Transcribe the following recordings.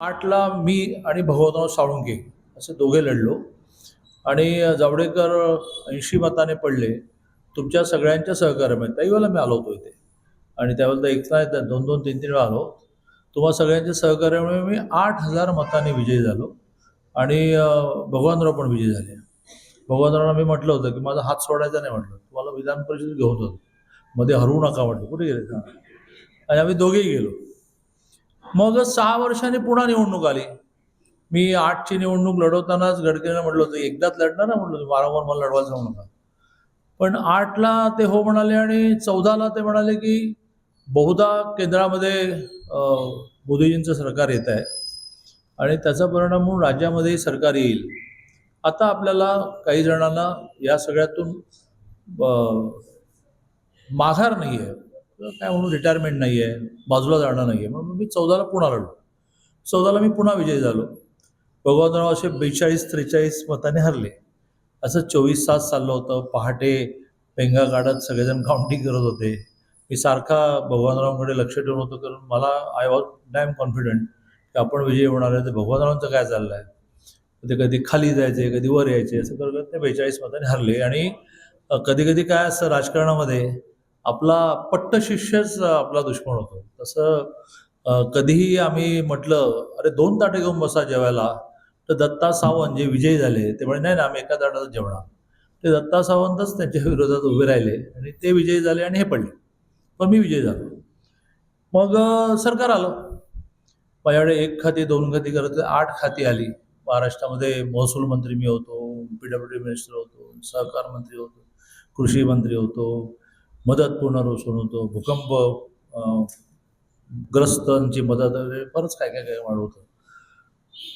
8ला मी आणि भगवंतराव साळुंके असे दोघे लढलो आणि जावडेकर 80 मताने पडले. तुमच्या सगळ्यांच्या सहकार्यामुळे त्यावेळेला मी आलो होतो इथे आणि त्यावेळेला एक नाही तर 2-2, 3-3 वेळा आलो. तुम्हा सगळ्यांच्या सहकार्यामुळे मी 8,000 मतांनी विजयी झालो आणि भगवानराव पण विजयी झाले. भगवानरावांना मी म्हटलं होतं की माझा हात सोडायचा नाही म्हटलं. तुम्हाला विधान परिषदेत घेऊन जातो. मध्ये हरवू नका म्हटलं. कुठे गेले? हां. आणि आम्ही दोघेही गेलो. मग 6 वर्षांनी पुन्हा निवडणूक आली. मी 8ची निवडणूक लढवतानाच गडकरींना म्हटलं होतं, "एकदाच लढणार ना," म्हटलं, "वारंवार मला लढवायला जाऊ नका." पण 8ला ते हो म्हणाले आणि 14ला ते म्हणाले, की बहुधा केंद्रामध्ये अ, मोदीजींचं सरकार येत आहे आणि त्याचा परिणाम म्हणून राज्यामध्येही सरकार येईल. आता आपल्याला काही जणांना या सगळ्यातून अ, माघार नाही आहे, काय म्हणून रिटायरमेंट नाही आहे, बाजूला जाणं नाही आहे. म्हणून मी 14ला पुन्हा लढलो. 14ला मी पुन्हा विजयी झालो. भगवंतराव असे 42-43 मताने हरले. असं 24 तास चाललं होतं. पहाटे पेंगा काढत सगळेजण काउंटिंग करत होते. मी सारखा भगवानरावांकडे लक्ष ठेवून होतो, कारण मला आय वॉज डॅम कॉन्फिडंट की आपण विजयी होणार आहे. तर भगवानरावांचं काय चाललं आहे? ते कधी खाली जायचे, कधी वर यायचे, असं करत ते 42 मतांनी हरले. आणि कधी-कधी काय असतं राजकारणामध्ये, आपला पट्टशिष्यच आपला दुश्मन होतो. तसं कधीही आम्ही म्हटलं, "अरे 2 ताटं घेऊन बसा जेवायला." तर दत्ता सावंत जे विजयी झाले, ते म्हणे, "नाही ना, आम्ही एका ताटातच जेवणार." ते दत्ता सावंतच त्यांच्या विरोधात उभे राहिले आणि ते विजयी झाले आणि हे पडले. पण मी विजयी झालो. मग सरकार आलं. माझ्याकडे 1 खाती, 2 खाती करत 8 खाती आली. महाराष्ट्रामध्ये महसूल मंत्री मी होतो, पीडब्ल्यूडी मिनिस्टर होतो, सहकार मंत्री होतो, कृषी मंत्री होतो, मदत पुनर्वसन होतो, भूकंप अ, ग्रस्तांची मदत वगैरे बरंच काय काय काय वाढ होतं.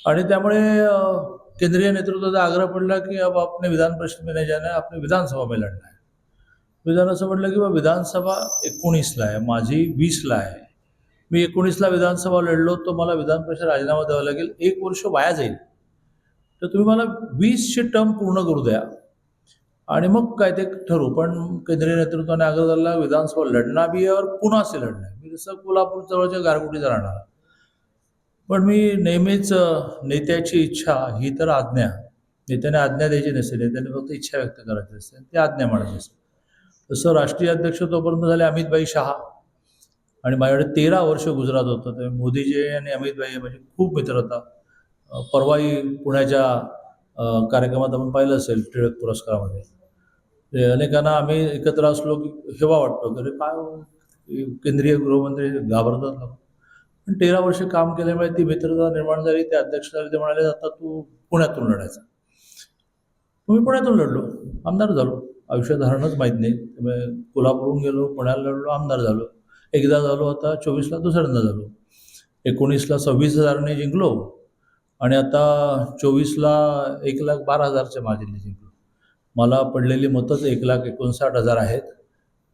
आणि त्यामुळे केंद्रीय नेतृत्वाचा आग्रह पडला की अब आपने विधान परिषद में नहीं जाना है, आपने विधानसभा में लढना है. विधान असं म्हटलं की बा विधानसभा 19ला आहे, माझी 20ला आहे. मी 19ला विधानसभा लढलो, तर मला विधान परिषद राजीनामा द्यावा लागेल, 1 वर्ष वाया जाईल. तर तुम्ही मला 20ची टर्म पूर्ण करू द्या आणि मग काय ते ठरवू. पण केंद्रीय नेतृत्वाने आग्रह धरला, विधानसभा लढना भी है और पुन्हा से लढना है. मी जसं कोल्हापूर जवळच्या गारगोटीचा राहणार. पण मी नेहमीच नेत्याची इच्छा ही तर आज्ञा. नेत्याने आज्ञा द्यायची नसते, नेत्याने फक्त इच्छा व्यक्त करायची असते, ती आज्ञा मानायची असते. तसं राष्ट्रीय अध्यक्ष तोपर्यंत झाले अमितभाई शहा आणि माझ्याकडे 13 वर्ष गुजरात होतं. ते मोदीजी आणि अमितभाई माझी खूप मित्रता. परवाही पुण्याच्या कार्यक्रमात आपण पाहिलं असेल टिळक पुरस्कारामध्ये. ते अनेकांना आम्ही एकत्र असलो की हेवा वाटतो, की अरे काय हो, केंद्रीय गृहमंत्री घाबरतात लोक. पण 13 वर्ष काम केल्यामुळे ती मित्रता निर्माण झाली. ते अध्यक्ष झाले. ते म्हणाले, "आता तू पुण्यातून लढायचा." मी पुण्यातून लढलो, आमदार झालो. आयुष्यात हरणंच माहीत नाही. त्यामुळे कोल्हापूरहून गेलो, पुण्याला लढलो, आमदार झालो. एकदा झालो, आता 24ला दुसऱ्यांदा झालो. 19ला 26,000ने जिंकलो आणि आता 24ला 1,12,000च्या मार्जिनने जिंकलो. मला पडलेली मतच 1,59,000 आहेत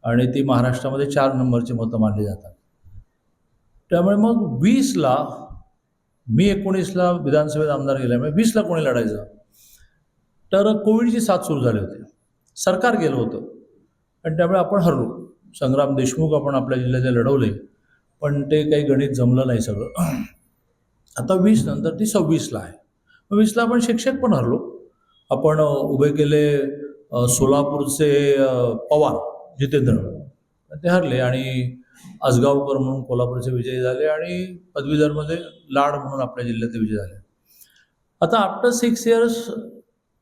आणि ती महाराष्ट्रामध्ये 4 नंबरची मतं मानली जातात. त्यामुळे मग 20ला मी 19ला विधानसभेत आमदार गेल्यामुळे 20ला कोणी लढायचं? तर कोविडची साथ सुरू झाली होती. सरकार गेलं होतं आणि त्यामुळे आपण हरलो. संग्राम देशमुख आपण आपल्या जिल्ह्याचे लढवले, पण ते काही गणित जमलं नाही सगळं. आता 20 नंतर ती 26ला आहे. मग 20ला आपण शिक्षक पण हरलो. आपण उभे केले सोलापूरचे पवार जितेंद्र, ते हरले आणि आजगावकर म्हणून कोल्हापूरचे विजयी झाले आणि पदवीधरमध्ये लाड म्हणून आपल्या जिल्ह्याचे विजयी झाले. आता after 6 years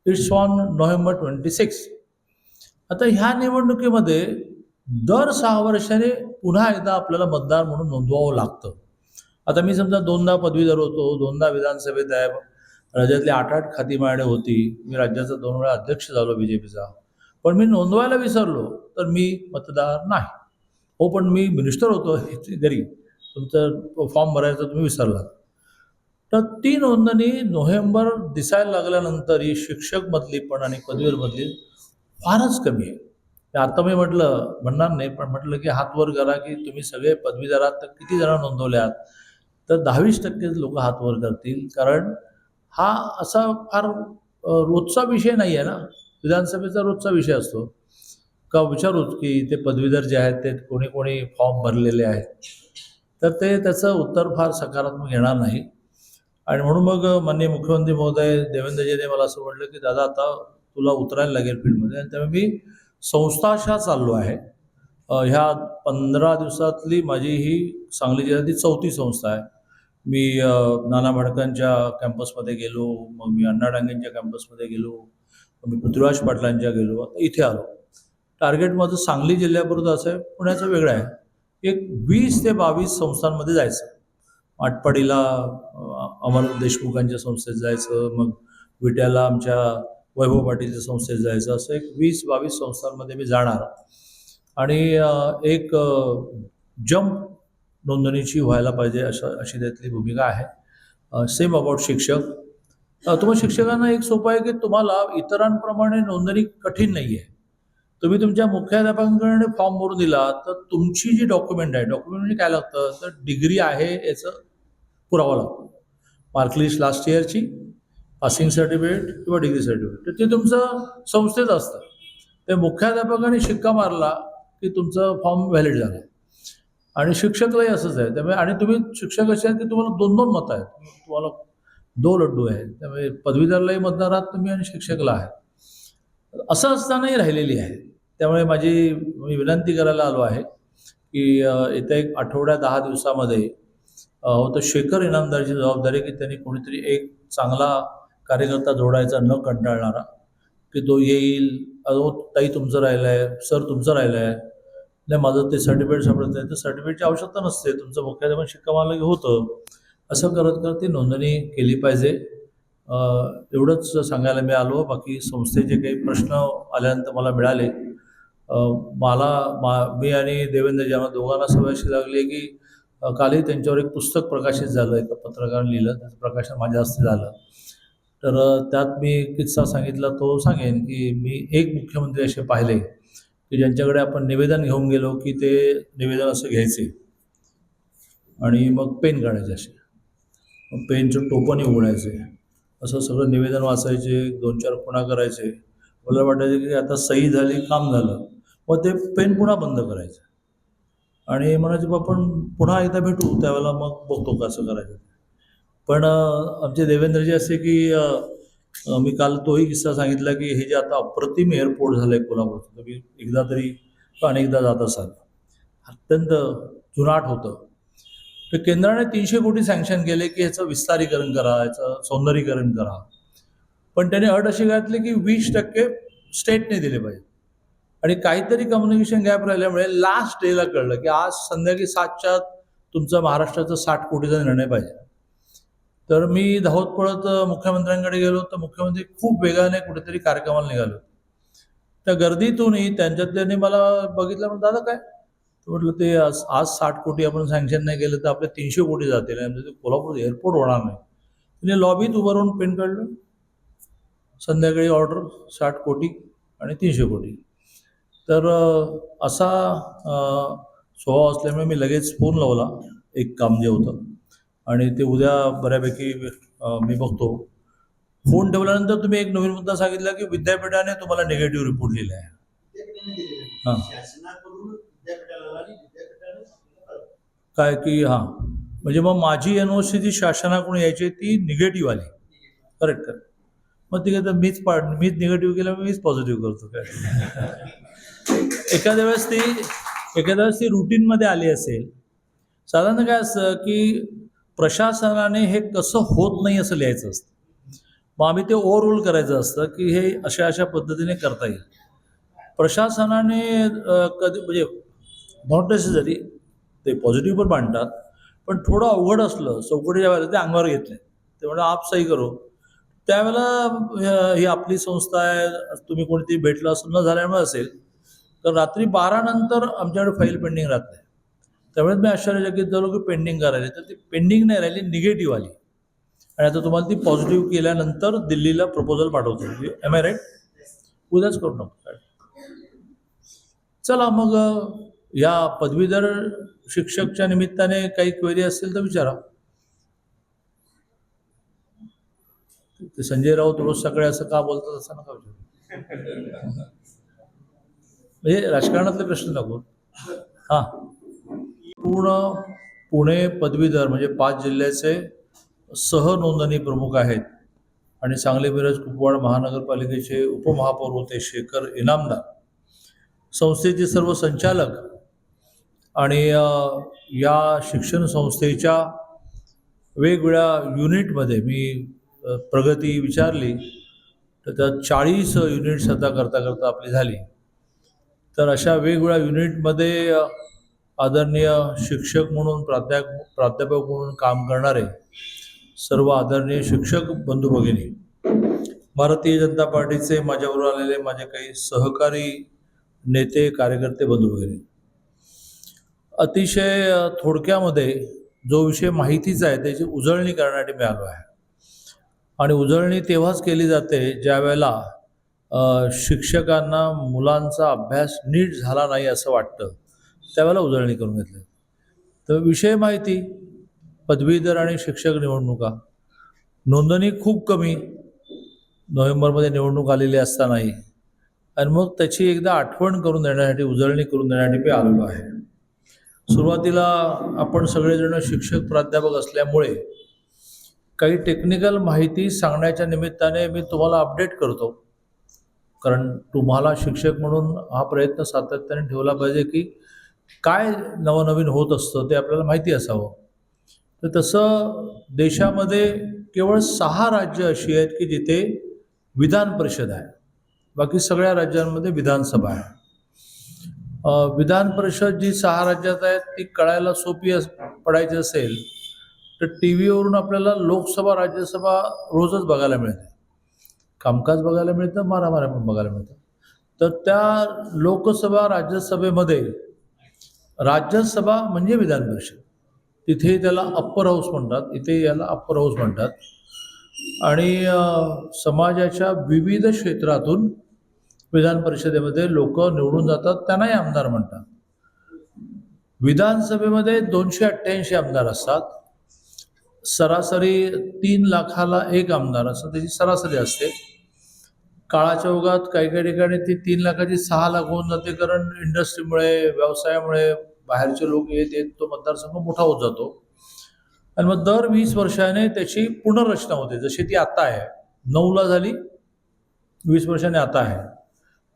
it's on November 26. आता ह्या निवडणुकीमध्ये दर 6 वर्षाने पुन्हा एकदा आपल्याला मतदार म्हणून नोंदवावं लागतं. आता मी समजा 2दा पदवीधर होतो, 2दा विधानसभेत आहे, राज्यातली 8-8 खाती माझ्याकडे होती. मी राज्याचा 2 वेळा अध्यक्ष झालो बीजेपीचा. पण मी नोंदवायला विसरलो, तर मी मतदार नाही. हो, पण मी मिनिस्टर होतो घरी. तुमचं फॉर्म भरायचा तुम्ही विसरलात. तर ती नोंदणी नोव्हेंबर दिसायला लागल्यानंतर ही शिक्षकमधली पण आणि पदवीधरमधली फारच कमी आहे. तर आता मी म्हणणार नाही, पण म्हटलं की हात वर करा की तुम्ही सगळे पदवीधर आहात, तर किती जण नोंदवले आहात? तर 10-20% लोक हात वर करतील. कारण हा असा फार रोजचा विषय नाही आहे ना. विधानसभेचा रोजचा विषय असतो. का विचारूच की ते पदवीधर जे आहेत ते कोणी कोणी फॉर्म भरलेले आहेत. तर ते त्याचं उत्तर फार सकारात्मक येणार नाही. आणि म्हणून मग माननीय मुख्यमंत्री महोदय देवेंद्रजीने मला असं म्हटलं की दादा आता तुला उतरायला लागेल फील्डमध्ये, आणि त्यामुळे मी संस्थाशा चाललो आहे. ह्या 15 दिवसातली माझी ही सांगली जिल्ह्यातली 4थी संस्था आहे. मी नाना भडकांच्या कॅम्पसमध्ये गेलो, मग मी अण्णा डांगेंच्या कॅम्पसमध्ये गेलो, मग मी पृथ्वीराज पाटलांच्या गेलो, आता इथे आलो. टार्गेट माझं सांगली जिल्ह्यापुरतं असं आहे, पुण्याचं वेगळं आहे. एक 20 ते 22 संस्थांमध्ये जायचं. आटपाडीला अमर देशमुखांच्या संस्थेत जायचं, मग विट्याला आमच्या वैभव पाटीलच्या संस्थेत जायचं, असं एक 20-22 संस्थांमध्ये मी जाणार. आणि एक जम्प नोंदणीची व्हायला पाहिजे अशी त्यातली भूमिका आहे. सेम अबाउट शिक्षक. तुम्हाला शिक्षकांना एक सोपं आहे की तुम्हाला इतरांप्रमाणे नोंदणी कठीण नाही आहे. तुम्ही तुमच्या मुख्याध्यापकांकडे फॉर्म भरून दिला तर तुमची जी डॉक्युमेंट आहे, डॉक्युमेंट म्हणजे काय लागतं तर डिग्री आहे याचं पुरावा लागतो. मार्कलिस्ट लास्ट इयरची, पासिंग सर्टिफिकेट किंवा डिग्री सर्टिफिकेट, तर ते तुमचं संस्थेत असतं. ते मुख्याध्यापकाने शिक्का मारला की तुमचं फॉर्म व्हॅलिड झाला. आणि शिक्षकलाही असंच आहे. त्यामुळे आणि तुम्ही शिक्षक असे आहेत की तुम्हाला 2-2 मतं आहेत, तुम्हाला 2 लड्डू आहेत. त्यामुळे पदवीधरलाही मतदार आहात तुम्ही आणि शिक्षकला आहे. असं असतानाही राहिलेली आहे. त्यामुळे मी विनंती करायला आलो आहे की येत्या एक आठवड्या 10 दिवसामध्ये तर शेखर इनामदारची जबाबदारी की त्यांनी कोणीतरी एक चांगला कार्यकर्ता जोडायचा न कंटाळणारा, की तो येईल, अहो ताई तुमचं राहिलं आहे, सर तुमचं राहिलं आहे, नाही माझं ते सर्टिफिकेट सापडत नाही, तर सर्टिफिकेटची आवश्यकता नसते, तुमचं मुख्याध्यापक शिक्का मारलं की होतं. असं करत करत ती नोंदणी केली पाहिजे. एवढंच सांगायला मी आलो. बाकी संस्थेचे काही प्रश्न आल्यानंतर मला मिळाले. मी आणि देवेंद्रजी आम्हाला दोघांना सवय अशी लागली आहे की कालही त्यांच्यावर एक पुस्तक प्रकाशित झालं, एका पत्रकाराने लिहिलं, त्याचं प्रकाशन माझ्या हस्ते झालं. तर त्यात मी किस्सा सांगितला, तो सांगेन की मी एक मुख्यमंत्री असे पाहिले की ज्यांच्याकडे आपण निवेदन घेऊन गेलो की ते निवेदन असं घ्यायचे आणि मग पेन काढायचे, असे मग पेनचं टोपण उघडायचे, असं सगळं निवेदन वाचायचे, 2-4 खुणा करायचे. मला वाटायचं की आता सही झाली, काम झालं. मग ते पेन पुन्हा बंद करायचं आणि म्हणायचे आपण पुन्हा एकदा भेटू, त्यावेळेला मग बघतो कसं करायचं. पण आमचे देवेंद्रजी असे की मी काल तोही किस्सा सांगितला की हे जे आता अप्रतिम एअरपोर्ट झालं आहे कोल्हापूरचं, तुम्ही एकदा तरी अनेकदा जात असाल, अत्यंत जुनाट होतं. तर केंद्राने 300 कोटी सँक्शन केले की ह्याचं विस्तारीकरण करा, ह्याचं सौंदर्यीकरण करा. पण त्याने अट अशी घातली की 20% स्टेटने दिले पाहिजे. आणि काहीतरी कम्युनिकेशन गॅप राहिल्यामुळे लास्ट डेला कळलं की आज संध्याकाळी 7च्या आत तुमचा महाराष्ट्राचा 60 कोटीचा निर्णय पाहिजे. तर मी धावत पळत मुख्यमंत्र्यांकडे गेलो, तर मुख्यमंत्री खूप वेगाने कुठेतरी कार्यक्रमाला निघालो. त्या गर्दीतूनही त्यांनी मला बघितलं, म्हणून दादा काय, म्हटलं ते आज 60 कोटी आपण सँक्शन नाही केलं तर आपले 300 कोटी जातील, म्हणजे कोल्हापूर एअरपोर्ट होणार नाही. म्हणजे लॉबीत उभं राहून पेन काढलं, संध्याकाळी ऑर्डर 60 कोटी आणि 300 कोटी. तर असा स्वभाव असल्यामुळे मी लगेच फोन लावला, एक काम जे होतं, आणि ते उद्या बऱ्यापैकी मी बघतो. फोन ठेवल्यानंतर तुम्ही एक नवीन मुद्दा सांगितला की विद्यापीठाने तुम्हाला निगेटिव्ह रिपोर्ट लिहिला आहे. हां काय की हां, म्हणजे मग माझी एनओसी जी शासनाकडून यायची ती निगेटिव्ह आली. करेक्ट. मग ती तर मीच निगेटिव्ह केलं, मीच पॉझिटिव्ह करतो काय. एखाद्या वेळेस ती रुटीनमध्ये आली असेल. साधारण काय असतं की प्रशासनाने हे कसं होत नाही असं लिहायचं असतं. मग आम्ही ते ओव्हरऑल करायचं असतं की हे अशा पद्धतीने करता येईल. प्रशासनाने कधी म्हणजे नॉट नेसेसरी ते पॉझिटिव्ह पण मांडतात, पण थोडं अवघड असलं चौकटीच्या वेळेला ते अंगावर घेत नाही. ते म्हणा आप सही करो. त्यावेळेला ही आपली संस्था आहे, तुम्ही कोणीतरी भेटलं असं न झाल्यामुळे असेल, तर रात्री 12 नंतर आमच्याकडे फाईल पेंडिंग राहत नाही. त्यावेळेस मी आश्चर्यचकित झालो की पेंडिंग का राहिली, तर ती पेंडिंग नाही राहिली, निगेटिव्ह आली. आणि आता तुम्हाला ती पॉझिटिव्ह केल्यानंतर दिल्लीला प्रपोजल पाठवतो. Am I right? उद्याच करू नका. चला मग या पदवीधर शिक्षकच्या निमित्ताने काही क्वेरी असतील तर विचारा. ते संजय राऊत रोज सकाळी असं का बोलतात असं नका विचारू. म्हणजे राजकारणातले प्रश्न नको. हां, पूर्ण पुणे पदवीधर म्हणजे 5 जिल्ह्याचे सहनोंदणी प्रमुख आहेत आणि सांगली मिरज कुपवाड महानगरपालिकेचे उपमहापौर होते शेखर इनामदार, संस्थेचे सर्व संचालक आणि या शिक्षण संस्थेच्या वेगवेगळ्या युनिटमध्ये मी प्रगती विचारली तर त्यात 40 युनिट्स आता करता करता आपली झाली. तर अशा वेगवेगळ्या युनिटमध्ये आदरणीय शिक्षक म्हणून प्राध्यापक म्हणून काम करणारे सर्व आदरणीय शिक्षक बंधू भगिनी, भारतीय जनता पार्टीचे माझ्याबरोबर आलेले माझे काही सहकारी नेते कार्यकर्ते बंधू भगिनी, अतिशय थोडक्यामध्ये जो विषय माहितीचा आहे त्याची उजळणी करण्यासाठी मी आलो आहे. आणि उजळणी तेव्हाच केली जाते ज्या वेळेला शिक्षकांना मुलांचा अभ्यास नीट झाला नाही असं वाटतं, त्यावेळेला उजळणी करून घेतली. तर विषय माहिती, पदवीधर आणि शिक्षक निवडणुका, नोंदणी खूप कमी, नोव्हेंबरमध्ये निवडणूक आलेली असतानाही, आणि मग त्याची एकदा आठवण करून देण्यासाठी, उजळणी करून देण्यासाठी मी आलेलो आहे. सुरुवातीला आपण सगळेजण शिक्षक प्राध्यापक असल्यामुळे काही टेक्निकल माहिती सांगण्याच्या निमित्ताने मी तुम्हाला अपडेट करतो, कारण तुम्हाला शिक्षक म्हणून हा प्रयत्न सातत्याने ठेवला पाहिजे की काय नवनवीन होत असतं ते आपल्याला माहिती असावं. तर तसं देशामध्ये केवळ 6 राज्य अशी आहेत की जिथे विधान परिषद आहे, बाकी सगळ्या राज्यांमध्ये विधानसभा आहे. विधान परिषद जी 6 राज्यात आहेत ती कळायला सोपी पडायची असेल तर टी व्हीवरून आपल्याला लोकसभा राज्यसभा रोजच बघायला मिळते, कामकाज बघायला मिळतं, मारामाऱ्या पण बघायला मिळतं. तर त्या लोकसभा राज्यसभेमध्ये राज्यसभा म्हणजे विधान परिषद, तिथे त्याला अप्पर हाऊस म्हणतात, इथे याला अप्पर हाऊस म्हणतात. आणि समाजाच्या विविध क्षेत्रातून विधान परिषदेमध्ये लोक निवडून जातात, त्यांनाही आमदार म्हणतात. विधानसभेमध्ये 288 आमदार असतात, सरासरी 3 लाखाला 1 आमदार असं त्याची सरासरी असते. काळाच्या ओघात काही काही ठिकाणी ती 3 लाखाची 6 लाख होऊन जाते, कारण इंडस्ट्रीमुळे, व्यवसायामुळे बाहेरचे लोक येत तो मतदारसंघ मोठा होत जातो. आणि मग दर 20 वर्षाने त्याची पुनर्रचना होते, जशी ती आता आहे. 9ला झाली, 20 वर्षाने आता आहे.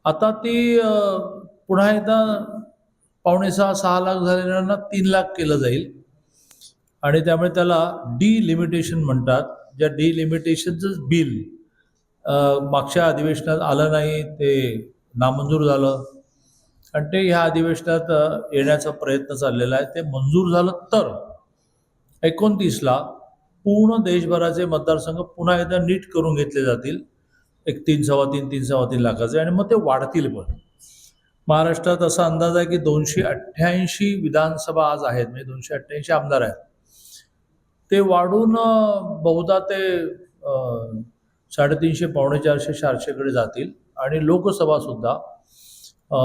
आता ती पुन्हा एकदा 5.5-6 लाख झालेल्यांना 3 लाख केलं जाईल, आणि त्यामुळे त्याला डिलिमिटेशन म्हणतात. ज्या डिलिमिटेशनचं बिल मागच्या अधिवेशनात आलं नाही, ते नामंजूर झालं, आणि ते ह्या अधिवेशनात येण्याचा प्रयत्न चाललेला आहे. ते मंजूर झालं तर 29ला पूर्ण देशभराचे मतदारसंघ पुन्हा एकदा नीट करून घेतले जातील, एक 3-3.25 लाखाचे, आणि मग ते वाढतील पण. महाराष्ट्रात असा अंदाज आहे की 288 विधानसभा आज आहेत, म्हणजे 288 आमदार आहेत. ते वाढून बहुधा ते 350, 450, 400कडे जातील. आणि लोकसभा सुद्धा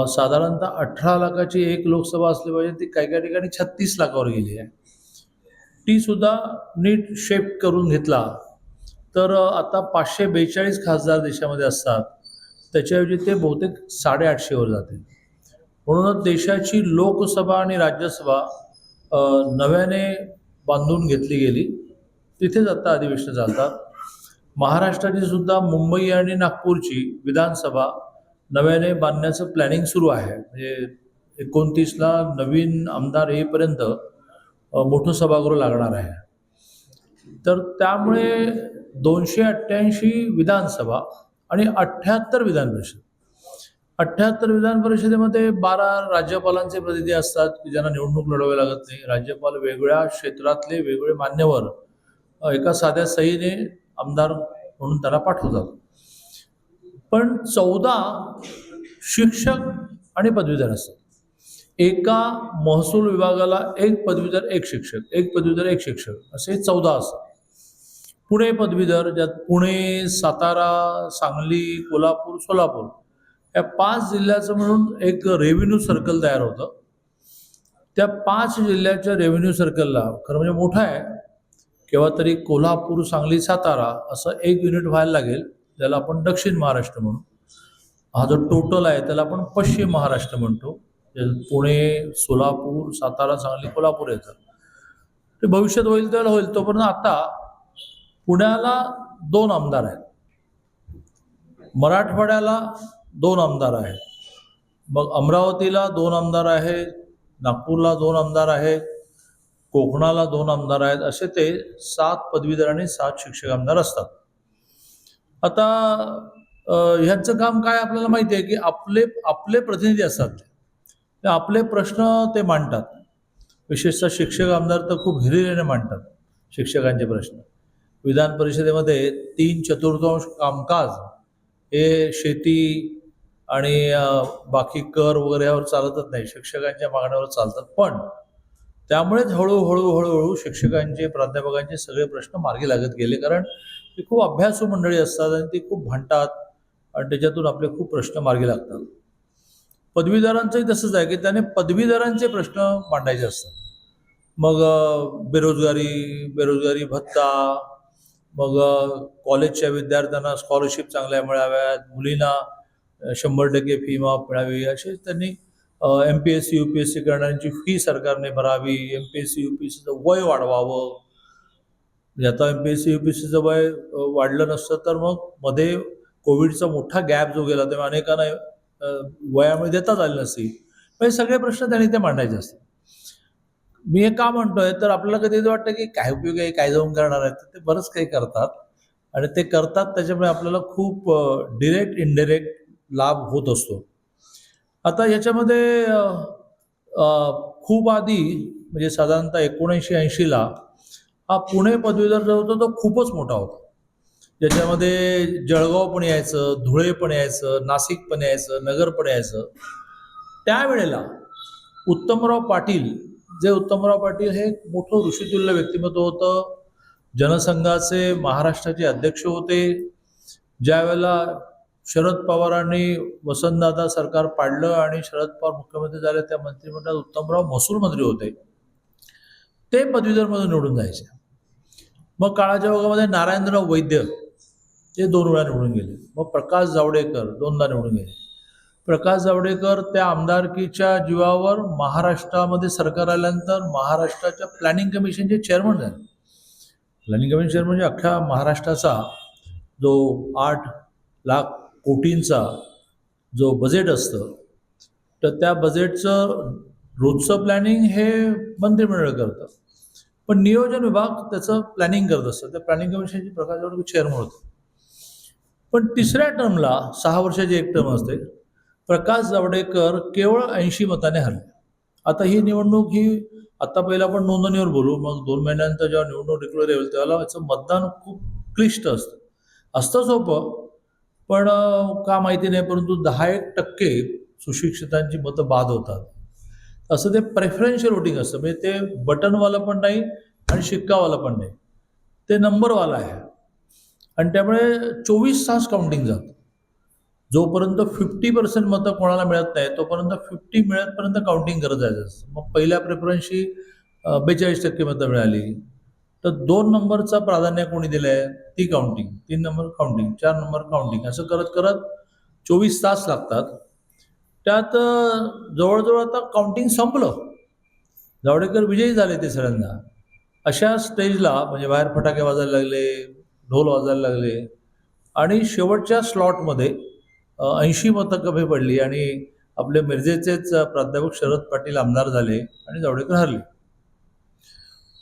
साधारणतः 18 लाखाची एक लोकसभा असली पाहिजे, ती काही काही ठिकाणी 36 लाखावर गेली आहे. ती सुद्धा नीट शेप करून घेतला तर आता 542 खासदार देशामध्ये असतात, त्याच्याऐवजी ते बहुतेक 850वर जातील. म्हणूनच देशाची लोकसभा आणि राज्यसभा नव्याने बांधून घेतली गेली, तिथेच आता अधिवेशन चालतात. महाराष्ट्राची सुद्धा मुंबई आणि नागपूरची विधानसभा नव्याने बांधण्याचं प्लॅनिंग सुरू आहे. म्हणजे 29ला नवीन आमदार येईपर्यंत मोठं सभागृह लागणार आहे. तर त्यामुळे 288 विधानसभा आणि 78 विधान परिषद. 78 विधान परिषदेमध्ये 12 राज्यपालांचे प्रतिनिधी असतात की ज्यांना निवडणूक लढवावी लागत नाही. राज्यपाल वेगवेगळ्या क्षेत्रातले वेगवेगळे मान्यवर एका साध्या सहीने आमदार म्हणून त्यांना पाठवतात. पण 14 शिक्षक आणि पदवीधर असतात. एका महसूल विभागाला 1 पदवीधर 1 शिक्षक, 1 पदवीधर 1 शिक्षक, असे 14 असतात. पुणे पदवीधर, ज्यात पुणे, सातारा, सांगली, कोल्हापूर, सोलापूर या 5 जिल्ह्याचं मिळून एक रेव्हेन्यू सर्कल तयार होतं. त्या 5 जिल्ह्याच्या रेव्हेन्यू सर्कलला खरं म्हणजे मोठा आहे, केव्हा तरी कोल्हापूर, सांगली, सातारा असं 1 युनिट व्हायला लागेल, ज्याला आपण दक्षिण महाराष्ट्र म्हणू. हा जो टोटल आहे त्याला आपण पश्चिम महाराष्ट्र म्हणतो. पुणे, सोलापूर, सातारा, सांगली, कोल्हापूर येतं. ते भविष्यात होईल त्याला होईल, तोपर्यंत आता पुण्याला 2 आमदार आहेत, मराठवाड्याला 2 आमदार आहेत, मग अमरावतीला 2 आमदार आहेत, नागपूरला 2 आमदार आहेत, कोकणाला 2 आमदार आहेत, असे ते 7 पदवीधर आणि 7 शिक्षक आमदार असतात. आता ह्यांचं काम काय आपल्याला माहिती आहे की आपले आपले प्रतिनिधी असतात, ते आपले प्रश्न ते मांडतात. विशेषतः शिक्षक आमदार तर खूप हिरिरीने मांडतात शिक्षकांचे प्रश्न. विधान परिषदेमध्ये 3/4 कामकाज हे शेती आणि बाकी कर वगैरे यावर चालतच नाही, शिक्षकांच्या मागण्यावर चालतात. पण त्यामुळेच हळूहळू शिक्षकांचे, प्राध्यापकांचे सगळे प्रश्न मार्गी लागत गेले, कारण ती खूप अभ्यासू मंडळी असतात आणि ती खूप भांडतात आणि त्याच्यातून आपले खूप प्रश्न मार्गी लागतात. पदवीधरांचंही तसंच आहे की त्याने पदवीधरांचे प्रश्न मांडायचे असतात. मग बेरोजगारी भत्ता, मग कॉलेजच्या विद्यार्थ्यांना स्कॉलरशिप चांगल्या मिळाव्यात, मुलींना 100% फी माफ मिळावी, असे त्यांनी MPSC UPSC करणाऱ्यांची फी सरकारने भरावी, MPSC UPSCचं वय वाढवावं. म्हणजे आता MPSC UPSCचं वय वाढलं नसतं तर मग मध्ये कोविडचा मोठा गॅप जो गेला तेव्हा अनेकांना वयामध्ये देताच आली नसती. हे सगळे प्रश्न त्यांनी ते मांडायचे असतात. मी हे का म्हणतोय तर आपल्याला कधी वाटतं की काय उपयोग आहे, काय जाऊन करणार आहेत, ते बरंच काही करतात आणि ते करतात त्याच्यामुळे आपल्याला खूप डिरेक्ट इनडिरेक्ट लाभ होत असतो. आता याच्यामध्ये खूप आधी म्हणजे साधारणतः 79-80ला हा पुणे पदवीधर जो होता तो खूपच मोठा होता, ज्याच्यामध्ये जळगाव पण यायचं, धुळे पण यायचं, नाशिक पण यायचं, नगर पण यायचं. त्यावेळेला उत्तमराव पाटील हे मोठं ऋषितुल्य व्यक्तिमत्व होतं. जनसंघाचे महाराष्ट्राचे अध्यक्ष होते. ज्या वेळेला शरद पवारांनी वसंतदादा सरकार पाडलं आणि शरद पवार मुख्यमंत्री झाले, त्या मंत्रिमंडळात उत्तमराव महसूल मंत्री होते. ते पदवीधरमधून निवडून जायचे. मग काळाच्या ओघामध्ये नारायणराव वैद्य ते 2 वेळा निवडून गेले. मग प्रकाश जावडेकर 2दा निवडून गेले. प्रकाश जावडेकर त्या आमदारकीच्या जीवावर महाराष्ट्रामध्ये सरकार आल्यानंतर महाराष्ट्राच्या प्लॅनिंग कमिशनचे चेअरमन झाले. प्लॅनिंग कमिशन चेअरमन म्हणजे अख्ख्या महाराष्ट्राचा जो 8 लाख कोटींचा जो बजेट असतं, तर त्या बजेटचं रोजचं प्लॅनिंग हे मंत्रिमंडळ करतं, पण नियोजन विभाग त्याचं प्लॅनिंग करत असतं. त्या प्लॅनिंग कमिशनचे प्रकाश जावडेकर चेअरमन होते. पण तिसऱ्या टर्मला 6 वर्षाची एक टर्म असते, प्रकाश जावडेकर केवळ 80 मताने हरले. आता ही निवडणूक आता पहिला आपण नोंदणीवर बोलू, मग 2 महिन्यानंतर जेव्हा निवडणूक डिक्लेअर होईल त्यावेळेला याचं मतदान खूप क्लिष्ट असतं सोपं, पण का माहिती नाही, परंतु 10% सुशिक्षितांची मतं बाद होतात. असं ते प्रेफरन्शियल वोटिंग असतं, म्हणजे ते बटनवालं पण नाही आणि शिक्कावाला पण नाही, ते नंबरवाला आहे. आणि त्यामुळे 24 तास काउंटिंग जातं. जोपर्यंत 50% मतं कोणाला मिळत नाही तोपर्यंत 50 मिळतपर्यंत काउंटिंग करत जायचं असतं. मग पहिल्या प्रेफरन्सची 42% मतं मिळाली तर 2 नंबरचा प्राधान्य कोणी दिलंय ती counting, 3 number counting, 4 number counting, असं करत करत 24 तास लागतात. त्यात जवळजवळ आता काउंटिंग संपलं, जावडेकर विजयी झाले तिसऱ्यांदा. अशा स्टेजला म्हणजे बाहेर फटाके वाजायला लागले, ढोल वाजायला लागले आणि शेवटच्या स्लॉटमध्ये 80 मतं कमी पडली आणि आपले मिरजेचेच प्राध्यापक शरद पाटील आमदार झाले आणि जावडेकर हरले.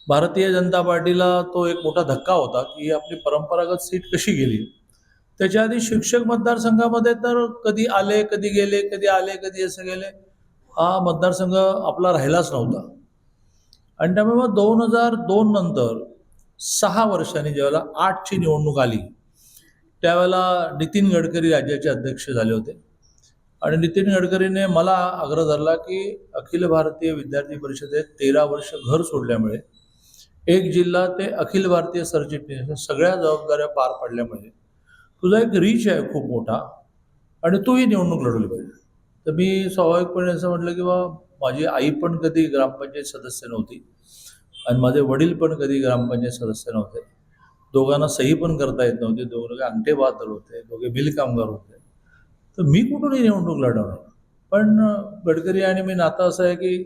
भारतीय जनता पार्टीला तो एक मोठा धक्का होता की आपली परंपरागत सीट कशी गेली. त्याच्या आधी शिक्षक मतदारसंघामध्ये तर कधी आले कधी गेले, कधी आले कधी असं गेले, हा मतदारसंघ आपला राहिलाच नव्हता. आणि त्यामुळे मग 2002 नंतर 6 वर्षांनी ज्यावेळेला 8ची निवडणूक आली त्यावेळेला नितीन गडकरी राज्याचे अध्यक्ष झाले होते आणि नितीन गडकरीने मला आग्रह धरला की अखिल भारतीय विद्यार्थी परिषदेत 13 वर्ष घर सोडल्यामुळे, एक जिल्हा ते अखिल भारतीय सरचिटणीस सगळ्या जबाबदाऱ्या पार पडल्यामुळे तुझा एक रीच आहे खूप मोठा आणि तू ही निवडणूक लढवली पाहिजे. तर मी स्वाभाविकपणे असं म्हटलं की बा माझी आई पण कधी ग्रामपंचायत सदस्य नव्हती आणि माझे वडील पण कधी ग्रामपंचायत सदस्य नव्हते. दोघांना सही पण करता येत नव्हती, दोघे अंगठे बहादर होते, दोघे मिल कामगार होते, तर मी कुठूनही निवडणूक लढवणार. पण गडकरी आणि मी नातं असं आहे की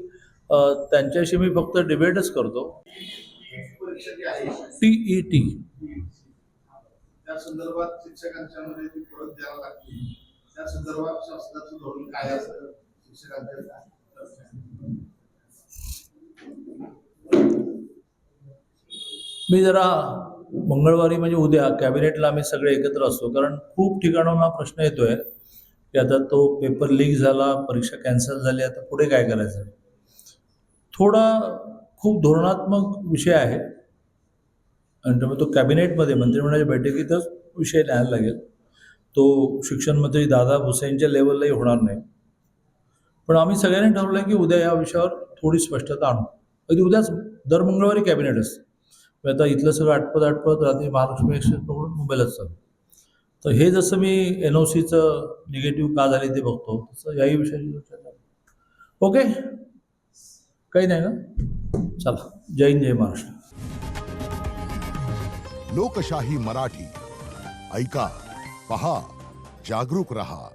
त्यांच्याशी मी फक्त डिबेटच करतो. TET त्या संदर्भात शिक्षकांच्या मध्ये ती परत द्यायला लागते, त्या संदर्भात शासनाचं धोरण काय असतं शिक्षकांच्या? मी जरा मंगळवारी म्हणजे उद्या कॅबिनेटला आम्ही सगळे एकत्र असतो, कारण खूप ठिकाणाहून हा प्रश्न येतोय की आता तो पेपर लीक झाला, परीक्षा कॅन्सल झाली, आता पुढे काय करायचं. थोडा खूप धोरणात्मक विषय आहे आणि त्यामुळे तो कॅबिनेटमध्ये मंत्रिमंडळाच्या बैठकीतच विषय न्यायला लागेल. तो शिक्षण मंत्री दादा भुसेंच्या लेवललाही होणार नाही. पण आम्ही सगळ्यांनी ठरवलं की उद्या या विषयावर थोडी स्पष्टता आणू. अगदी उद्याच दर मंगळवारी कॅबिनेट असतं. आता इथलं सगळं आटपत रात्री महालक्ष्मी एक्सप्रेस पकडून मुंबईलाच चालू. तर हे जसं मी NOCचं निगेटिव्ह का झाले ते बघतो, तसं याही विषयाची चर्चा झाली. ओके, काही नाही ना, चला, जय हिंद, जय महाराष्ट्र. लोकशाही मराठी ऐका, पहा, जागरूक रहा.